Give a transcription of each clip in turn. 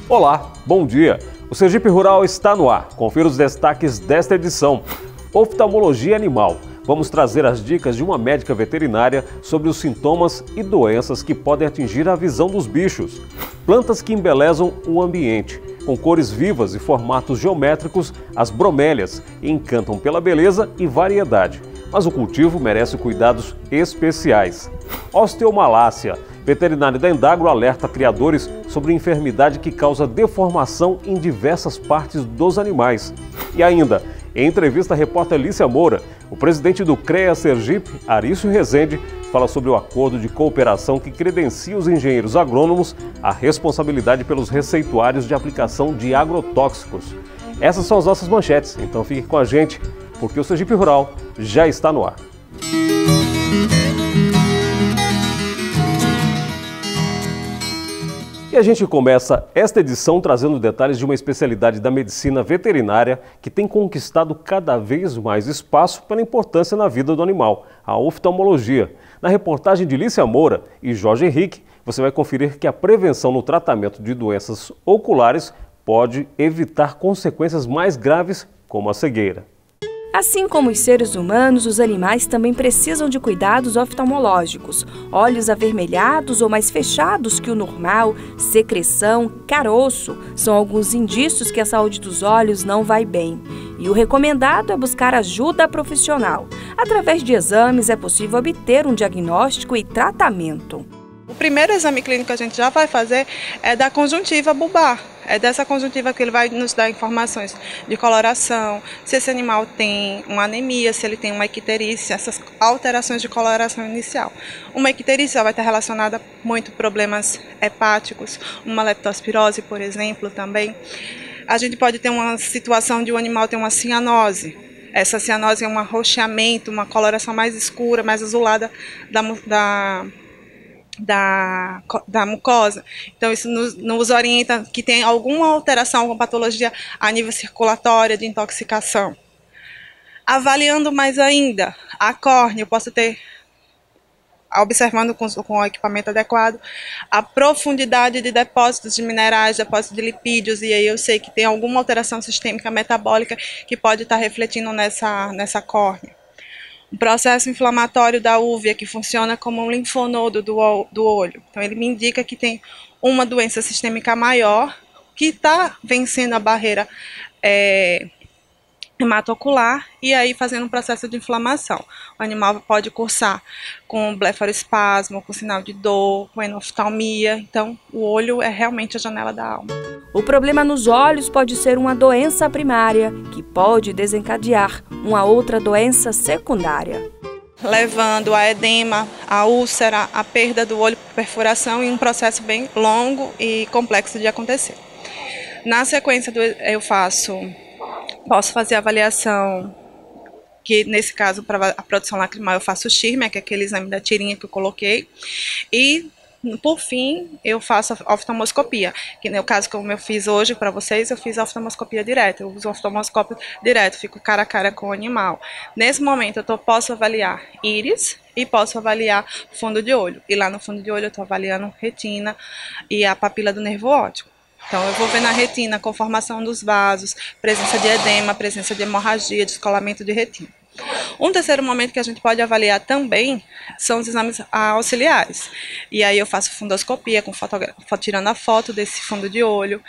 Olá, bom dia. O Sergipe Rural está no ar. Confira os destaques desta edição. Oftalmologia animal. Vamos trazer as dicas de uma médica veterinária sobre os sintomas e doenças que podem atingir a visão dos bichos. Plantas que embelezam o ambiente. Com cores vivas e formatos geométricos, as bromélias encantam pela beleza e variedade. Mas o cultivo merece cuidados especiais. Osteomalácia. Veterinário da Endagro alerta criadores sobre enfermidade que causa deformação em diversas partes dos animais. E ainda, em entrevista à repórter Lícia Moura, o presidente do CREA Sergipe, Arício Rezende, fala sobre o acordo de cooperação que credencia os engenheiros agrônomos à responsabilidade pelos receituários de aplicação de agrotóxicos. Essas são as nossas manchetes, então fique com a gente, porque o Sergipe Rural já está no ar. E a gente começa esta edição trazendo detalhes de uma especialidade da medicina veterinária que tem conquistado cada vez mais espaço pela importância na vida do animal, a oftalmologia. Na reportagem de Lícia Moura e Jorge Henrique, você vai conferir que a prevenção no tratamento de doenças oculares pode evitar consequências mais graves, como a cegueira. Assim como os seres humanos, os animais também precisam de cuidados oftalmológicos. Olhos avermelhados ou mais fechados que o normal, secreção, caroço, são alguns indícios que a saúde dos olhos não vai bem. E o recomendado é buscar ajuda profissional. Através de exames é possível obter um diagnóstico e tratamento. O primeiro exame clínico que a gente já vai fazer é da conjuntiva bulbar. É dessa conjuntiva que ele vai nos dar informações de coloração, se esse animal tem uma anemia, se ele tem uma icterícia, essas alterações de coloração inicial. Uma icterícia vai estar relacionada a muito problemas hepáticos, uma leptospirose, por exemplo, também. A gente pode ter uma situação de um animal ter uma cianose. Essa cianose é um arroxeamento, uma coloração mais escura, mais azulada da mucosa. Então isso nos orienta que tem alguma alteração, alguma patologia a nível circulatório, de intoxicação. Avaliando mais ainda, a córnea, eu posso ter, observando com o equipamento adequado, a profundidade de depósitos de minerais, depósitos de lipídios, e aí eu sei que tem alguma alteração sistêmica metabólica que pode estar refletindo nessa córnea. O processo inflamatório da úvea, que funciona como um linfonodo do olho. Então, ele me indica que tem uma doença sistêmica maior que está vencendo a barreira hematocular e aí fazendo um processo de inflamação. O animal pode cursar com blefaroespasmo, com sinal de dor, com enoftalmia. Então, o olho é realmente a janela da alma. O problema nos olhos pode ser uma doença primária, que pode desencadear uma outra doença secundária, levando a edema, a úlcera, a perda do olho por perfuração em um processo bem longo e complexo de acontecer. Na sequência, posso fazer a avaliação, que nesse caso, para a produção lacrimal, eu faço o Schirmer, que é aquele exame da tirinha que eu coloquei, e por fim, eu faço a oftalmoscopia, que no caso como eu fiz hoje para vocês, eu fiz a oftalmoscopia direto, eu uso o oftalmoscópio direto, fico cara a cara com o animal. Nesse momento eu posso avaliar íris e posso avaliar fundo de olho, e lá no fundo de olho eu estou avaliando retina e a papila do nervo óptico. Então eu vou ver na retina a conformação dos vasos, presença de edema, presença de hemorragia, descolamento de retina. Um terceiro momento que a gente pode avaliar também são os exames auxiliares. E aí eu faço fundoscopia, tirando a foto desse fundo de olho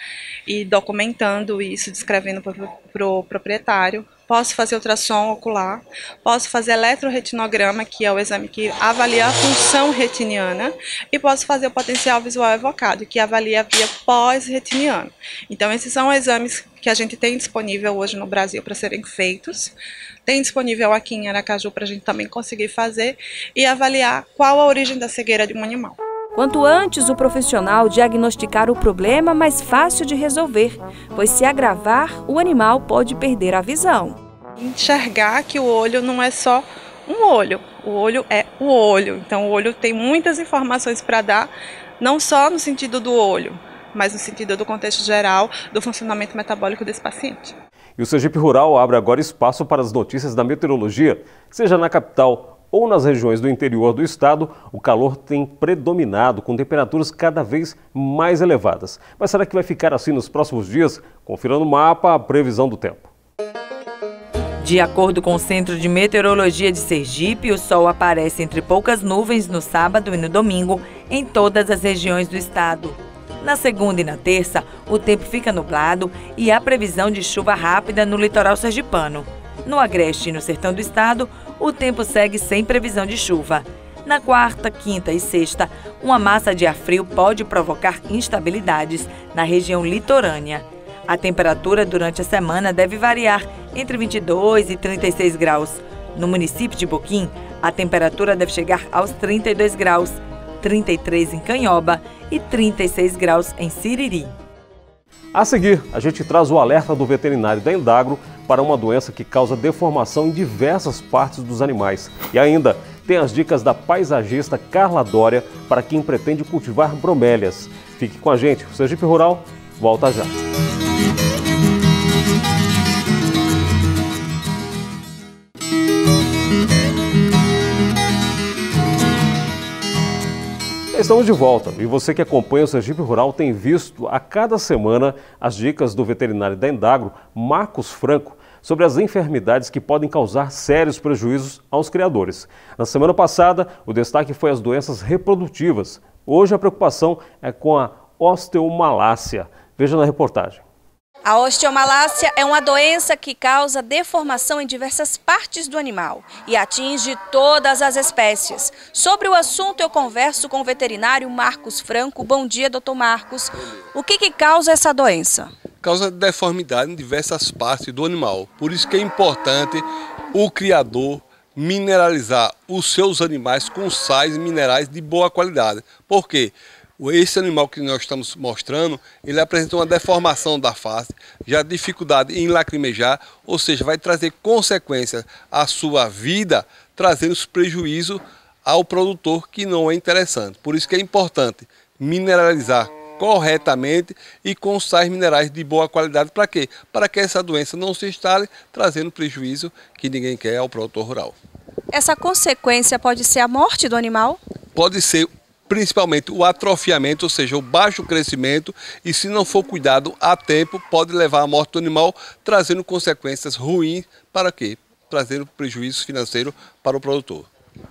e documentando isso, descrevendo para o proprietário. Posso fazer ultrassom ocular, posso fazer eletroretinograma, que é o exame que avalia a função retiniana, e posso fazer o potencial visual evocado, que avalia a via pós-retiniana. Então esses são exames que a gente tem disponível hoje no Brasil para serem feitos. Tem disponível aqui em Aracaju para a gente também conseguir fazer e avaliar qual a origem da cegueira de um animal. Quanto antes o profissional diagnosticar o problema, mais fácil de resolver, pois se agravar, o animal pode perder a visão. Enxergar que o olho não é só um olho, o olho é o olho. Então o olho tem muitas informações para dar, não só no sentido do olho, mas no sentido do contexto geral do funcionamento metabólico desse paciente. E o Sergipe Rural abre agora espaço para as notícias da meteorologia, seja na capital ou nas regiões do interior do estado, o calor tem predominado, com temperaturas cada vez mais elevadas. Mas será que vai ficar assim nos próximos dias? Confira no mapa a previsão do tempo. De acordo com o Centro de Meteorologia de Sergipe, o sol aparece entre poucas nuvens no sábado e no domingo em todas as regiões do estado. Na segunda e na terça, o tempo fica nublado e há previsão de chuva rápida no litoral sergipano. No agreste e no sertão do estado, o tempo segue sem previsão de chuva. Na quarta, quinta e sexta, uma massa de ar frio pode provocar instabilidades na região litorânea. A temperatura durante a semana deve variar entre 22 e 36 graus. No município de Boquim, a temperatura deve chegar aos 32 graus, 33 em Canhoba e 36 graus em Siriri. A seguir, a gente traz o alerta do veterinário da Endagro para uma doença que causa deformação em diversas partes dos animais. E ainda tem as dicas da paisagista Carla Dória para quem pretende cultivar bromélias. Fique com a gente, o Sergipe Rural volta já. Estamos de volta e você que acompanha o Sergipe Rural tem visto a cada semana as dicas do veterinário da Endagro, Marcos Franco, sobre as enfermidades que podem causar sérios prejuízos aos criadores. Na semana passada, o destaque foi as doenças reprodutivas. Hoje a preocupação é com a osteomalácia. Veja na reportagem. A osteomalácia é uma doença que causa deformação em diversas partes do animal e atinge todas as espécies. Sobre o assunto eu converso com o veterinário Marcos Franco. Bom dia, doutor Marcos. O que causa essa doença? Causa deformidade em diversas partes do animal. Por isso que é importante o criador mineralizar os seus animais com sais minerais de boa qualidade. Por quê? Esse animal que nós estamos mostrando, ele apresenta uma deformação da face, já dificuldade em lacrimejar, ou seja, vai trazer consequências à sua vida, trazendo prejuízo ao produtor, que não é interessante. Por isso que é importante mineralizar corretamente e com sais minerais de boa qualidade. Para quê? Para que essa doença não se instale, trazendo prejuízo que ninguém quer ao produtor rural. Essa consequência pode ser a morte do animal? Pode ser principalmente o atrofiamento, ou seja, o baixo crescimento, e se não for cuidado a tempo, pode levar à morte do animal, trazendo consequências ruins para quê? Trazendo prejuízo financeiro para o produtor.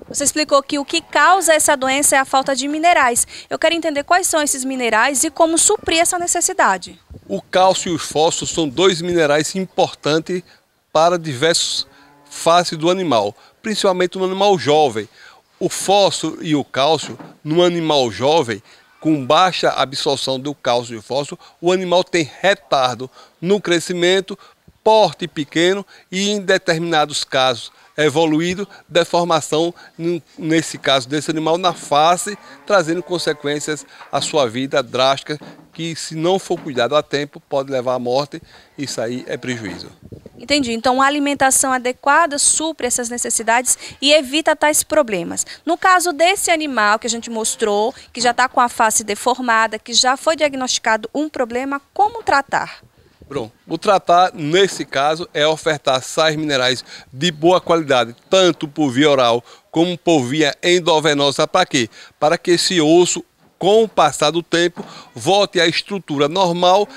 Você explicou que o que causa essa doença é a falta de minerais. Eu quero entender quais são esses minerais e como suprir essa necessidade. O cálcio e o fósforo são dois minerais importantes para diversas fases do animal, principalmente no animal jovem. O fósforo e o cálcio, no animal jovem, com baixa absorção do cálcio e fósforo, o animal tem retardo no crescimento, porte pequeno e, em determinados casos, evoluído, deformação, nesse caso desse animal, na face, trazendo consequências à sua vida drásticas, que, se não for cuidado a tempo, pode levar à morte. Isso aí é prejuízo. Entendi. Então, a alimentação adequada supre essas necessidades e evita tais problemas. No caso desse animal que a gente mostrou, que já está com a face deformada, que já foi diagnosticado um problema, como tratar? Bom, o tratar, nesse caso, é ofertar sais minerais de boa qualidade, tanto por via oral como por via endovenosa. Para quê? Para que esse osso, com o passar do tempo, volte à estrutura normal,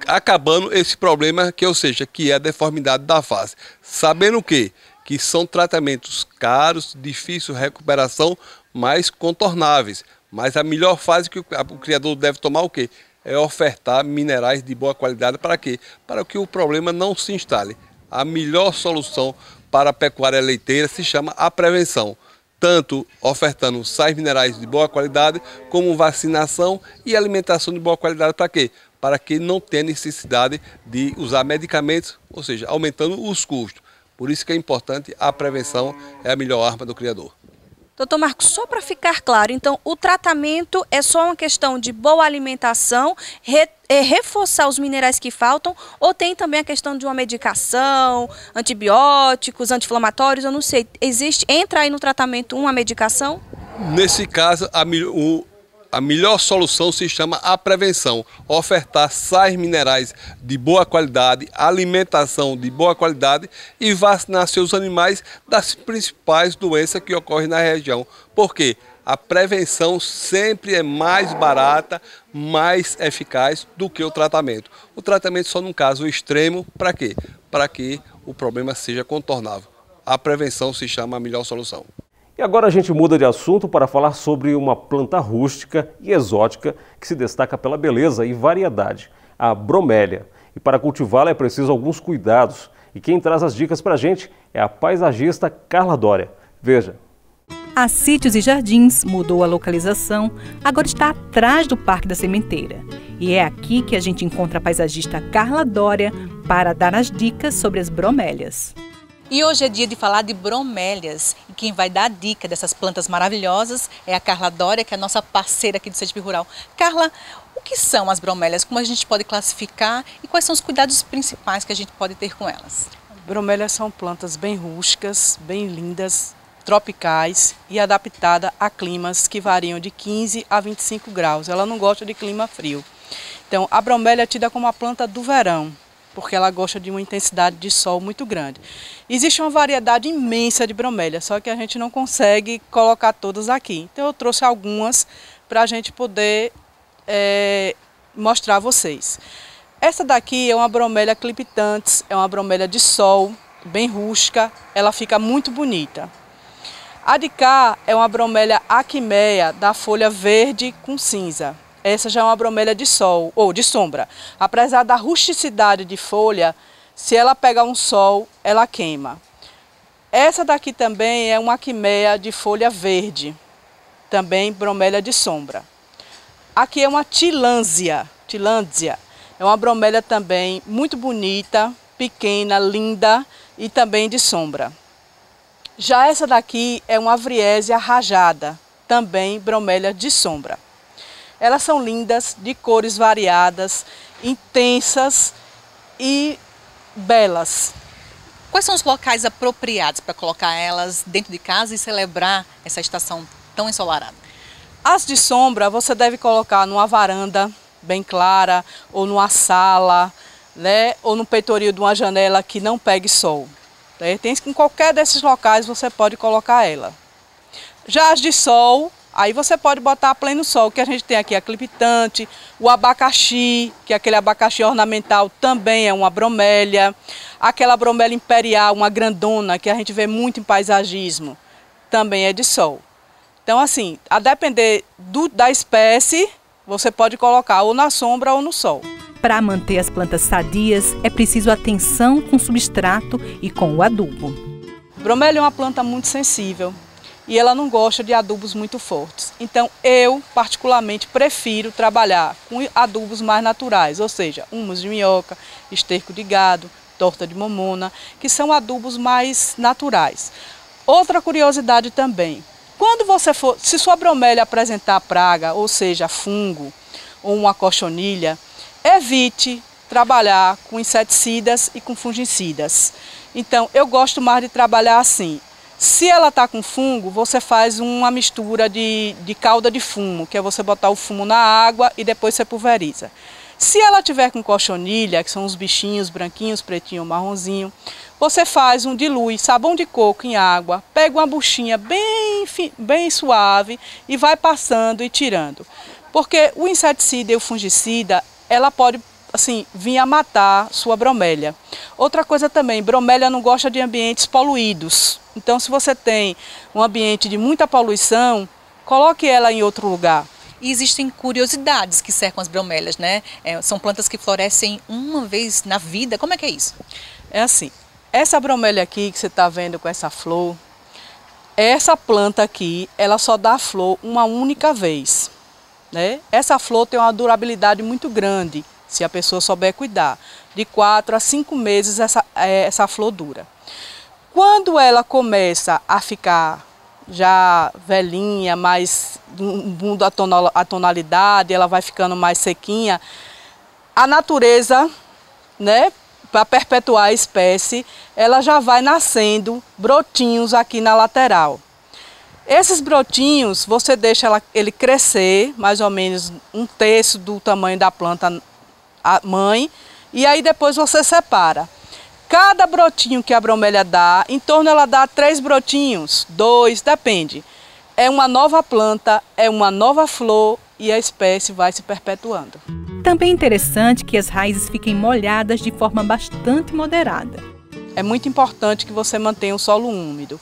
acabando esse problema, ou seja, que é a deformidade da face. Sabendo que são tratamentos caros, difícil de recuperação, mas contornáveis. Mas a melhor fase que o criador deve tomar o quê? É ofertar minerais de boa qualidade. Para quê? Para que o problema não se instale. A melhor solução para a pecuária leiteira se chama a prevenção. Tanto ofertando sais minerais de boa qualidade, como vacinação e alimentação de boa qualidade. Para quê? Para que não tenha necessidade de usar medicamentos, ou seja, aumentando os custos. Por isso que é importante, a prevenção é a melhor arma do criador. Doutor Marcos, só para ficar claro, então o tratamento é só uma questão de boa alimentação, reforçar os minerais que faltam, ou tem também a questão de uma medicação, antibióticos, anti-inflamatórios, eu não sei, entra aí no tratamento uma medicação? Nesse caso, A melhor solução se chama a prevenção. Ofertar sais minerais de boa qualidade, alimentação de boa qualidade e vacinar seus animais das principais doenças que ocorrem na região. Por quê? A prevenção sempre é mais barata, mais eficaz do que o tratamento. O tratamento só num caso extremo, para quê? Para que o problema seja contornável. A prevenção se chama a melhor solução. E agora a gente muda de assunto para falar sobre uma planta rústica e exótica que se destaca pela beleza e variedade, a bromélia. E para cultivá-la é preciso alguns cuidados. E quem traz as dicas para a gente é a paisagista Carla Dória. Veja. A Sítios e Jardins mudou a localização, agora está atrás do Parque da Sementeira. E é aqui que a gente encontra a paisagista Carla Dória para dar as dicas sobre as bromélias. E hoje é dia de falar de bromélias. E quem vai dar a dica dessas plantas maravilhosas é a Carla Dória, que é a nossa parceira aqui do Sergipe Rural. Carla, o que são as bromélias? Como a gente pode classificar e quais são os cuidados principais que a gente pode ter com elas? Bromélias são plantas bem rústicas, bem lindas, tropicais e adaptadas a climas que variam de 15 a 25 graus. Ela não gosta de clima frio. Então, a bromélia é tida como a planta do verão, porque ela gosta de uma intensidade de sol muito grande. Existe uma variedade imensa de bromélias, só que a gente não consegue colocar todas aqui. Então eu trouxe algumas para a gente poder mostrar a vocês. Essa daqui é uma bromélia clipitantes, é uma bromélia de sol, bem rústica, ela fica muito bonita. A de cá é uma bromélia aquimeia da folha verde com cinza. Essa já é uma bromélia de sol, ou de sombra. Apesar da rusticidade de folha, se ela pegar um sol, ela queima. Essa daqui também é uma aquimeia de folha verde, também bromélia de sombra. Aqui é uma tillandsia. É uma bromélia também muito bonita, pequena, linda e também de sombra. Já essa daqui é uma Vriesia rajada, também bromélia de sombra. Elas são lindas, de cores variadas, intensas e belas. Quais são os locais apropriados para colocar elas dentro de casa e celebrar essa estação tão ensolarada? As de sombra você deve colocar numa varanda bem clara, ou numa sala, né? Ou no peitoril de uma janela que não pegue sol. Em qualquer desses locais você pode colocar ela. Já as de sol, aí você pode botar a pleno sol, que a gente tem aqui a clipitante, o abacaxi, que é aquele abacaxi ornamental, também é uma bromélia. Aquela bromélia imperial, uma grandona, que a gente vê muito em paisagismo, também é de sol. Então assim, a depender da espécie, você pode colocar ou na sombra ou no sol. Para manter as plantas sadias, é preciso atenção com o substrato e com o adubo. Bromélia é uma planta muito sensível e ela não gosta de adubos muito fortes. Então eu, particularmente, prefiro trabalhar com adubos mais naturais, ou seja, humus de minhoca, esterco de gado, torta de momona, que são adubos mais naturais. Outra curiosidade também, se sua bromélia apresentar praga, ou seja, fungo ou uma cochonilha, evite trabalhar com inseticidas e com fungicidas. Então, eu gosto mais de trabalhar assim. Se ela está com fungo, você faz uma mistura de calda de fumo, que é você botar o fumo na água e depois você pulveriza. Se ela tiver com cochonilha, que são os bichinhos branquinhos, pretinho, marronzinho, você dilui sabão de coco em água, pega uma buchinha bem suave e vai passando e tirando. Porque o inseticida e o fungicida, ela pode assim, vir a matar sua bromélia. Outra coisa também, bromélia não gosta de ambientes poluídos. Então, se você tem um ambiente de muita poluição, coloque ela em outro lugar. E existem curiosidades que cercam as bromélias, né? São plantas que florescem uma vez na vida. Como é que é isso? É assim, essa bromélia aqui que você está vendo com essa flor, essa planta aqui, ela só dá flor uma única vez, né? Essa flor tem uma durabilidade muito grande, se a pessoa souber cuidar. De 4 a 5 meses essa flor dura. Quando ela começa a ficar já velhinha, mais muda a tonalidade, ela vai ficando mais sequinha, a natureza, né, para perpetuar a espécie, ela já vai nascendo brotinhos aqui na lateral. Esses brotinhos, você deixa ele crescer, mais ou menos 1/3 do tamanho da planta mãe, e aí depois você separa. Cada brotinho que a bromélia dá, em torno ela dá 3 brotinhos, 2, depende. É uma nova planta, é uma nova flor e a espécie vai se perpetuando. Também é interessante que as raízes fiquem molhadas de forma bastante moderada. É muito importante que você mantenha o solo úmido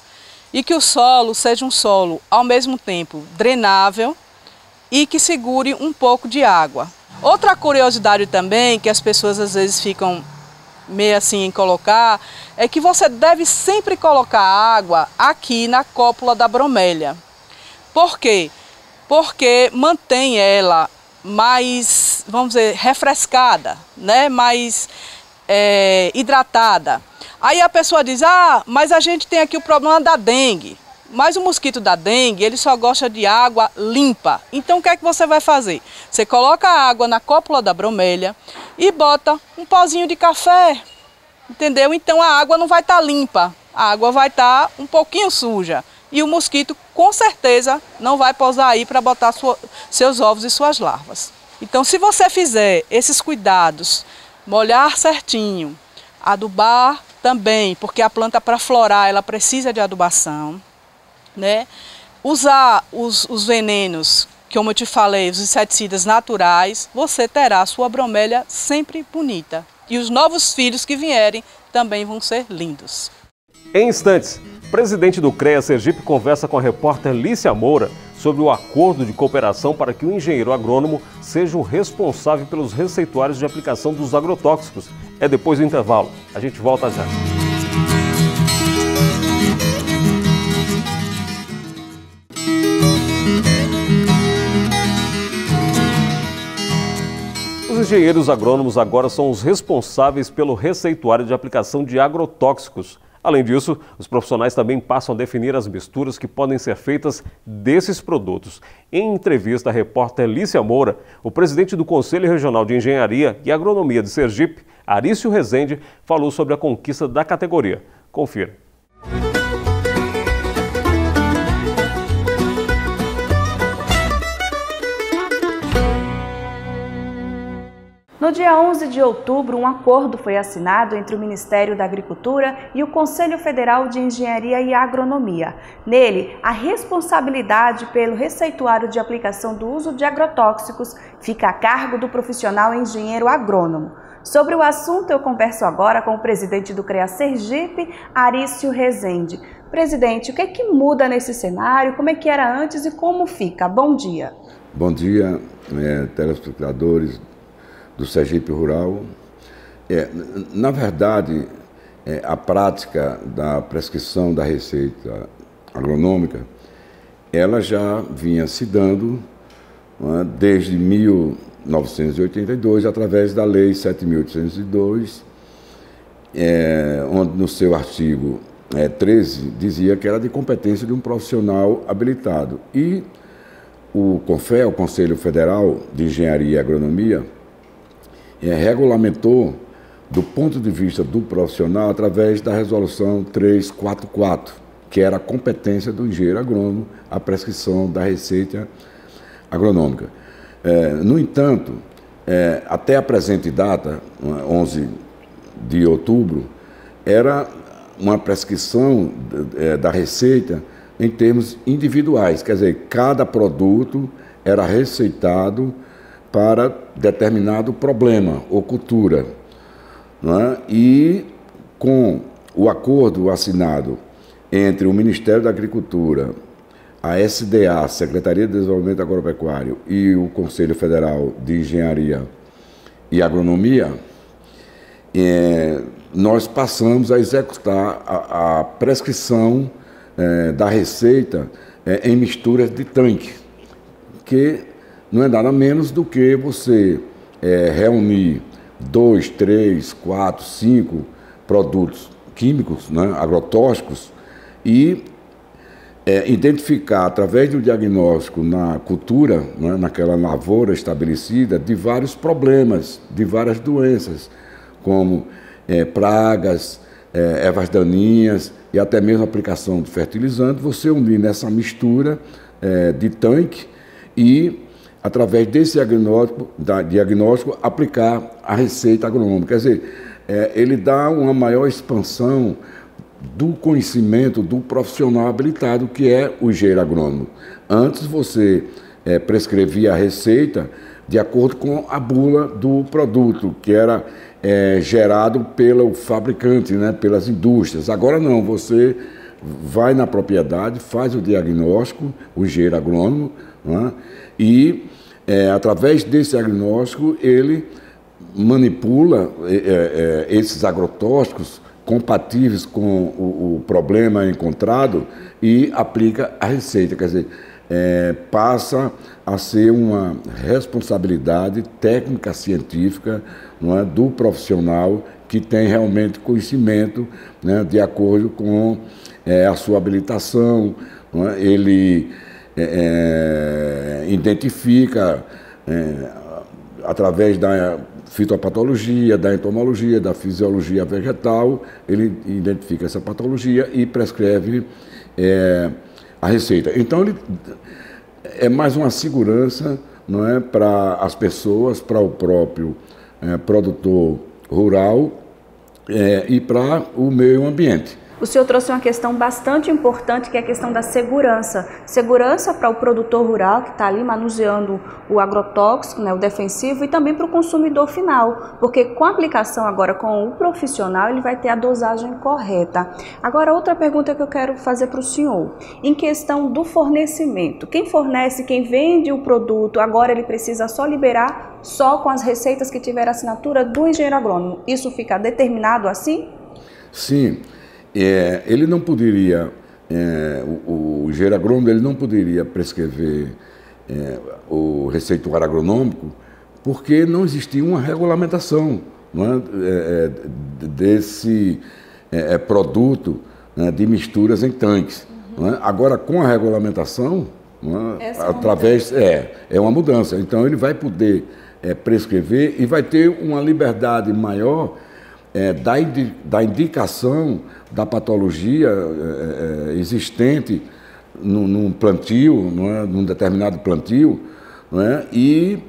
e que o solo seja um solo, ao mesmo tempo, drenável e que segure um pouco de água. Outra curiosidade também, que as pessoas às vezes ficam meio assim em colocar, é que você deve sempre colocar água aqui na cópula da bromélia. Por quê? Porque mantém ela mais, vamos dizer, refrescada, né? Mais hidratada. Aí a pessoa diz, mas a gente tem aqui o problema da dengue. Mas o mosquito da dengue, ele só gosta de água limpa. Então o que é que você vai fazer? Você coloca a água na cópula da bromélia e bota um pozinho de café, entendeu? Então a água não vai estar limpa, a água vai estar um pouquinho suja. E o mosquito com certeza não vai pousar aí para botar seus ovos e suas larvas. Então se você fizer esses cuidados, molhar certinho, adubar também, porque a planta para florar ela precisa de adubação, né? Usar os venenos, que como eu te falei, os inseticidas naturais, você terá a sua bromélia sempre bonita. E os novos filhos que vierem também vão ser lindos. Em instantes, o presidente do CREA Sergipe conversa com a repórter Lícia Moura sobre o acordo de cooperação para que o engenheiro agrônomo seja o responsável pelos receituários de aplicação dos agrotóxicos. É depois do intervalo. A gente volta já. Os engenheiros agrônomos agora são os responsáveis pelo receituário de aplicação de agrotóxicos. Além disso, os profissionais também passam a definir as misturas que podem ser feitas desses produtos. Em entrevista à repórter Lícia Moura, o presidente do Conselho Regional de Engenharia e Agronomia de Sergipe, Arício Rezende, falou sobre a conquista da categoria. Confira. No dia 11 de outubro, um acordo foi assinado entre o Ministério da Agricultura e o Conselho Federal de Engenharia e Agronomia. Nele, a responsabilidade pelo receituário de aplicação do uso de agrotóxicos fica a cargo do profissional engenheiro agrônomo. Sobre o assunto, eu converso agora com o presidente do CREA Sergipe, Arício Rezende. Presidente, o que é que muda nesse cenário? Como é que era antes e como fica? Bom dia. Bom dia, telespectadores do Sergipe Rural. Na verdade, a prática da prescrição da receita agronômica, ela já vinha se dando desde 1982, através da Lei 7.802, onde no seu artigo 13 dizia que era de competência de um profissional habilitado. E o CONFE, o Conselho Federal de Engenharia e Agronomia, regulamentou, do ponto de vista do profissional, através da Resolução 344, que era a competência do engenheiro agrônomo, a prescrição da receita agronômica. No entanto, até a presente data, 11 de outubro, era uma prescrição da receita em termos individuais, quer dizer, cada produto era receitado para determinado problema ou cultura, não é? E com o acordo assinado entre o Ministério da Agricultura, a SDA, Secretaria de Desenvolvimento Agropecuário, e o Conselho Federal de Engenharia e Agronomia, nós passamos a executar a prescrição da receita em misturas de tanque, que não é nada menos do que você reunir 2, 3, 4, 5 produtos químicos, né, agrotóxicos, e identificar, através do diagnóstico na cultura, né, naquela lavoura estabelecida, de vários problemas, de várias doenças, como pragas, ervas daninhas e até mesmo aplicação de fertilizante, você unir nessa mistura de tanque e, através desse diagnóstico, aplicar a receita agronômica. Quer dizer, ele dá uma maior expansão do conhecimento do profissional habilitado, que é o engenheiro agrônomo. Antes você prescrevia a receita de acordo com a bula do produto, que era gerado pelo fabricante, né, pelas indústrias. Agora não, você vai na propriedade, faz o diagnóstico, o engenheiro agrônomo, né, e através desse diagnóstico ele manipula esses agrotóxicos compatíveis com o problema encontrado e aplica a receita. Quer dizer, passa a ser uma responsabilidade técnica científica, não é, do profissional que tem realmente conhecimento, né, de acordo com a sua habilitação, não é? Ele identifica através da fitopatologia, da entomologia, da fisiologia vegetal, ele identifica essa patologia e prescreve a receita. Então, ele é mais uma segurança, não é, para as pessoas, para o próprio produtor rural e para o meio ambiente. O senhor trouxe uma questão bastante importante, que é a questão da segurança. Segurança para o produtor rural que está ali manuseando o agrotóxico, né, o defensivo, e também para o consumidor final, porque com a aplicação agora com o profissional, ele vai ter a dosagem correta. Agora, outra pergunta que eu quero fazer para o senhor, em questão do fornecimento. Quem fornece, quem vende o produto, agora ele precisa só liberar só com as receitas que tiver assinatura do engenheiro agrônomo. Isso fica determinado assim? Sim. Ele não poderia, o engenheiro agrônomo, ele não poderia prescrever o receituário agronômico, porque não existia uma regulamentação, não é, desse produto, né, de misturas em tanques. Não é? Agora, com a regulamentação, não é, através é uma mudança. Então, ele vai poder prescrever e vai ter uma liberdade maior da indicação da patologia existente num plantio, não é, num determinado plantio, não é, e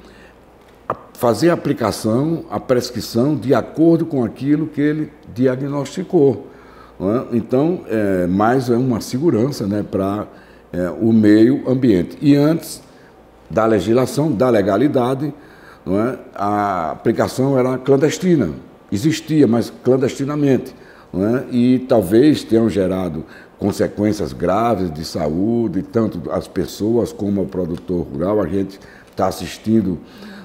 fazer a aplicação, a prescrição de acordo com aquilo que ele diagnosticou. Não é? Então, mais uma segurança, né, para o meio ambiente. E antes da legislação, da legalidade, não é, a aplicação era clandestina. Existia, mas clandestinamente, não é? E talvez tenham gerado consequências graves de saúde, tanto as pessoas como o produtor rural. A gente está assistindo,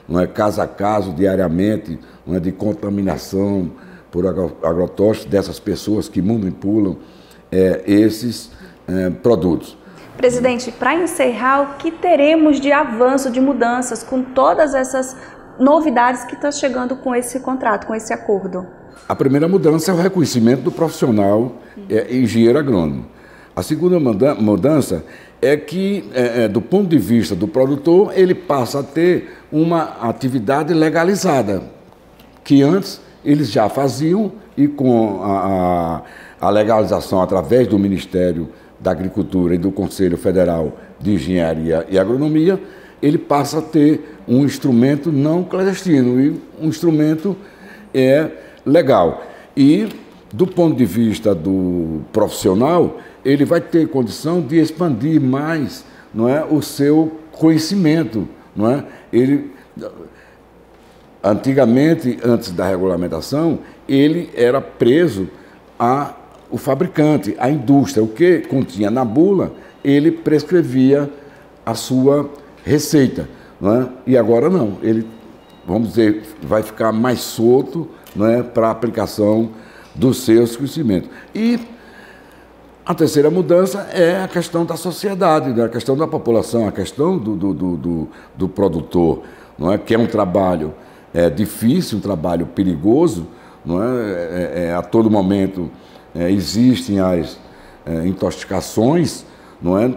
não é, caso a caso, diariamente, não é, de contaminação por agrotóxicos dessas pessoas que manipulam esses produtos. Presidente, para encerrar, o que teremos de avanço, de mudanças com todas essas novidades que estão chegando com esse contrato, com esse acordo? A primeira mudança é o reconhecimento do profissional engenheiro agrônomo. A segunda mudança é que, do ponto de vista do produtor, ele passa a ter uma atividade legalizada, que antes eles já faziam, e com a legalização através do Ministério da Agricultura e do Conselho Federal de Engenharia e Agronomia, ele passa a ter um instrumento não clandestino, e um instrumento legal. E, do ponto de vista do profissional, ele vai ter condição de expandir mais, não é, o seu conhecimento. Não é? Ele, antigamente, antes da regulamentação, ele era preso ao fabricante, à indústria. O que continha na bula, ele prescrevia a sua receita. Não é? E agora não, ele, vamos dizer, vai ficar mais solto, não é, para a aplicação dos seus conhecimentos. E a terceira mudança é a questão da sociedade, né? A questão da população, a questão do produtor, não é? Que é um trabalho difícil, um trabalho perigoso, não é? A todo momento existem as intoxicações, não é?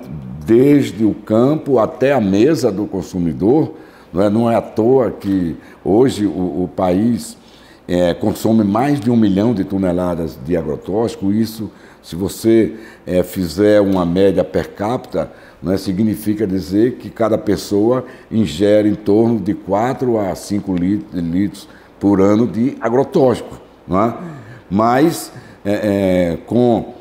Desde o campo até a mesa do consumidor. Não é à toa que hoje o país consome mais de 1 milhão de toneladas de agrotóxico. Isso, se você fizer uma média per capita, né, significa dizer que cada pessoa ingere em torno de 4 a 5 litros por ano de agrotóxico. Né? Mas, com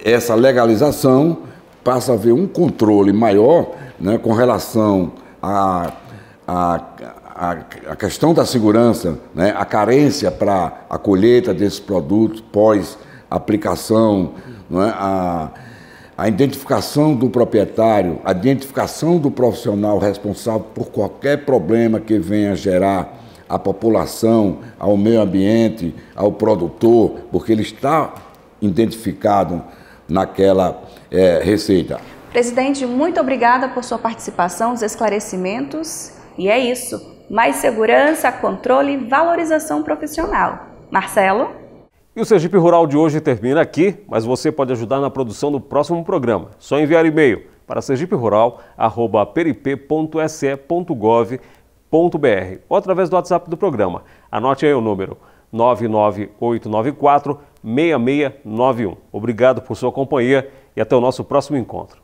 essa legalização, passa a haver um controle maior, né, com relação à questão da segurança, né, a carência para a colheita desses produtos pós-aplicação, né, a identificação do proprietário, a identificação do profissional responsável por qualquer problema que venha gerar à população, ao meio ambiente, ao produtor, porque ele está identificado naquela receita. Presidente, muito obrigada por sua participação, os esclarecimentos. E é isso, mais segurança, controle e valorização profissional. Marcelo? E o Sergipe Rural de hoje termina aqui, mas você pode ajudar na produção do próximo programa. Só enviar e-mail para sergiperural@perip.se.gov.br ou através do WhatsApp do programa. Anote aí o número 99894-6691. Obrigado por sua companhia e até o nosso próximo encontro.